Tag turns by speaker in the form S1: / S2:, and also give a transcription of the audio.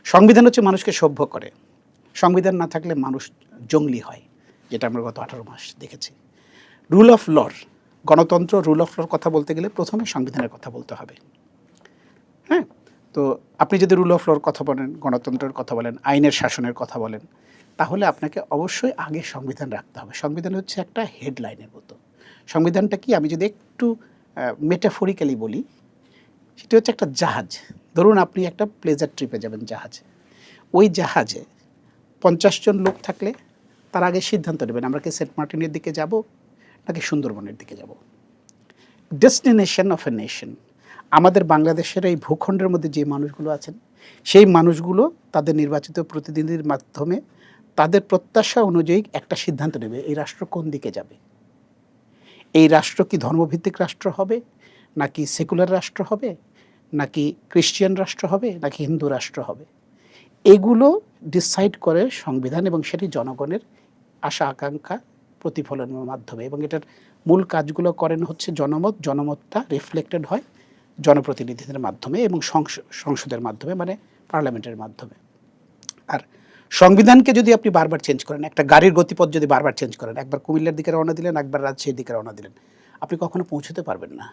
S1: সংবিধান হচ্ছে মানুষকে সভ্য করে। সংবিধান না থাকলে মানুষ জঙ্গলি হয়, যেটা আমরা গত 18 মাস দেখেছি। রুল অফ লর, গণতন্ত্র, রুল অফ লর কথা বলতে গেলে প্রথমে সংবিধানের কথা বলতে হবে। হ্যাঁ, তো আপনি যদি রুল অফ লর কথা বলেন, গণতন্ত্রের কথা বলেন, আইনের শাসনের কথা বলেন, তাহলে আপনাকে অবশ্যই আগে সংবিধান রাখতে হবে। সংবিধান হচ্ছে একটা হেডলাইনের মতো। সংবিধানটা কি, আমি যদি একটু মেটাফরিক্যালি বলি, সেটা হচ্ছে একটা জাহাজ। ধরুন আপনি একটা প্লেজার ট্রিপে যাবেন জাহাজে। ওই জাহাজে 50 জন লোক থাকলে তার আগে সিদ্ধান্ত নেবেন আমরা কি সেন্ট মার্টিনের দিকে যাব নাকি সুন্দরবনের দিকে যাব। Destination of a nation. আমাদের বাংলাদেশের এই ভূখণ্ডের মধ্যে যে মানুষগুলো আছেন, সেই মানুষগুলো তাদের নির্বাচিত প্রতিনিধির মাধ্যমে তাদের প্রত্যাশা অনুযায়ী একটা সিদ্ধান্ত নেবে এই রাষ্ট্র কোন দিকে যাবে। এই রাষ্ট্র কি ধর্মভিত্তিক রাষ্ট্র হবে, নাকি সেকুলার রাষ্ট্র হবে, নাকি ক্রিশ্চিয়ান রাষ্ট্র হবে, নাকি হিন্দু রাষ্ট্র হবে। এগুলো ডিসাইড করে সংবিধান, এবং সেটি জনগণের আশা আকাঙ্ক্ষা প্রতিফলনের মাধ্যমে, এবং এটার মূল কাজগুলো করেন হচ্ছে জনমত। জনমতটা রিফ্লেক্টেড হয় জনপ্রতিনিধিদের মাধ্যমে এবং সংসদের মাধ্যমে, মানে পার্লামেন্টের মাধ্যমে। আর সংবিধানকে যদি আপনি বারবার চেঞ্জ করেন, একটা গাড়ির গতিপথ যদি বারবার চেঞ্জ করেন, একবার কুমিল্লার দিকে রওনা দিলেন, একবার রাজশাহীর দিকে রওনা দিলেন, আপনি কখনো পৌঁছতে পারবেন না।